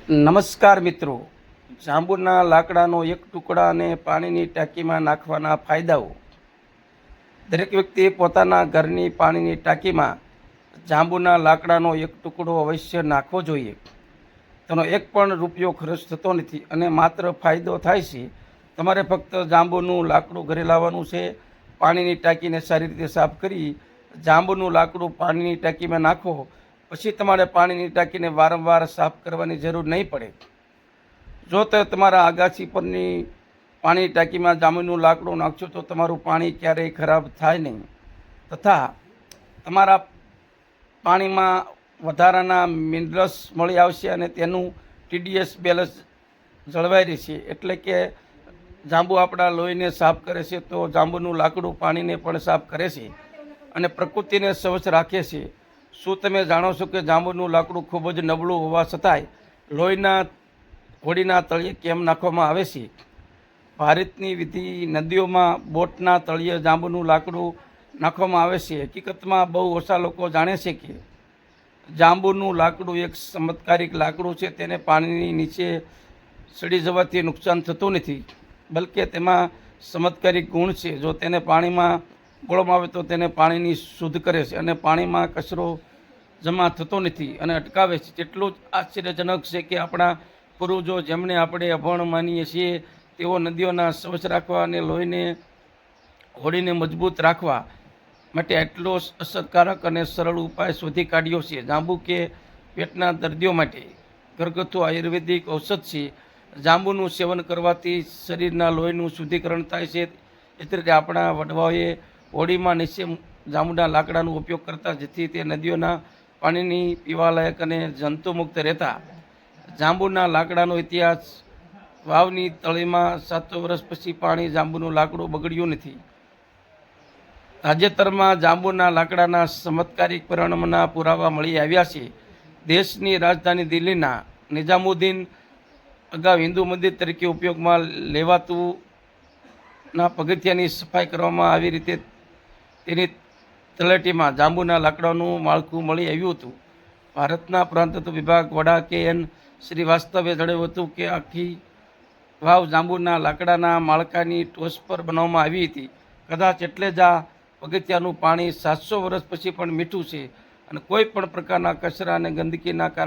નમસ્કાર મિત્રો, જાંબુના લાકડાનો એક ટુકડા અને પાણીની ટાંકીમાં નાખવાના ફાયદાઓ. દરેક વ્યક્તિએ પોતાના ઘરની પાણીની ટાંકીમાં જાંબુના લાકડાનો એક ટુકડો અવશ્ય નાખવો જોઈએ. તેનો એક પણ રૂપિયો ખર્ચ થતો નથી અને માત્ર ફાયદો થાય છે. તમારે ફક્ત જાંબુનું લાકડું ઘરે લાવવાનું છે. પાણીની ટાંકીને સારી રીતે સાફ કરી જાંબુનું લાકડું પાણીની ટાંકીમાં નાખો. પછી તમારે પાણીની ટાંકીને વારંવાર સાફ કરવાની જરૂર નહીં પડે. જો તમારા આગાછી પરની પાણીની ટાંકીમાં જાંબુનું લાકડું નાખશો તો તમારું પાણી ક્યારેય ખરાબ થાય નહીં, તથા તમારા પાણીમાં વધારાના મિનરલ્સ મળી આવશે અને તેનું TDS બેલેન્સ જળવાઈ રહેશે. એટલે કે જાંબુ આપણા લોહીને સાફ કરે છે, તો જાંબુનું લાકડું પાણીને પણ સાફ કરે છે અને પ્રકૃતિને સ્વચ્છ રાખે છે. શું તમે જાણો છો કે જાંબુનું લાકડું ખૂબ જ નબળું હોવા છતાંય લોહીના હોડીના તળિયે કેમ નાખવામાં આવે છે? ભારતની વિધિ નદીઓમાં બોટના તળિયે જાંબુનું લાકડું નાખવામાં આવે છે. હકીકતમાં બહુ ઓછા લોકો જાણે છે કે જાંબુનું લાકડું એક ચમત્કારિક લાકડું છે. તેને પાણીની નીચે સડી જવાથી નુકસાન થતું નથી, બલકે તેમાં ચમત્કારિક ગુણ છે. જો તેને પાણીમાં ગોળવામાં આવે તો તેને પાણીની શુદ્ધ કરે છે અને પાણીમાં કચરો જમા થતો નથી અને અટકાવે છે. તેટલું જ આશ્ચર્યજનક છે કે આપણા પૂર્વજો, જેમણે આપણે અભણ માનીએ છીએ, તેઓ નદીઓના સ્વચ્છ રાખવા અને લોહીને હોડીને મજબૂત રાખવા માટે એટલો અસરકારક અને સરળ ઉપાય શોધી કાઢ્યો છે. જાંબુ કે પેટના દર્દીઓ માટે ઘરગથ્થુ આયુર્વેદિક ઔષધ છે. જાંબુનું સેવન કરવાથી શરીરના લોહીનું શુદ્ધિકરણ થાય છે. એટલે આપણા વડવાઓએ હોડીમાં નીચે જાંબુના લાકડાનો ઉપયોગ કરતા, જેથી તે નદીઓના પાણીની પીવાલાયક અને જંતુમુક્ત રહેતા. જાંબુના લાકડાનો ઇતિહાસ. વાવની તળીમાં 700 વર્ષ પછી પાણી જાંબુનું લાકડું બગડ્યું નથી. તાજેતરમાં જાંબુના લાકડાના ચમત્કારિક પરિણામના પુરાવા મળી આવ્યા છે. દેશની રાજધાની દિલ્હીના નિઝામુદ્દીન અગાઉ હિન્દુ મંદિર તરીકે ઉપયોગમાં લેવાતું ના પગથિયાની સફાઈ કરવામાં આવી રીતે તેની તળેટીમાં જાંબુના લાકડાનું માળખું મળી આવ્યું હતું. ભારતના પુરાતત્વ વિભાગ વડા KN શ્રીવાસ્તવે જણાવ્યું હતું કે આખી વાવ જાંબુના લાકડાના માળખાની ટોચ પર બનાવવામાં આવી હતી. કદાચ એટલે જ આ પગથિયાનું પાણી 700 વર્ષ પછી પણ મીઠું છે અને કોઈ પણ પ્રકારના કચરા અને ગંદકીના કારણે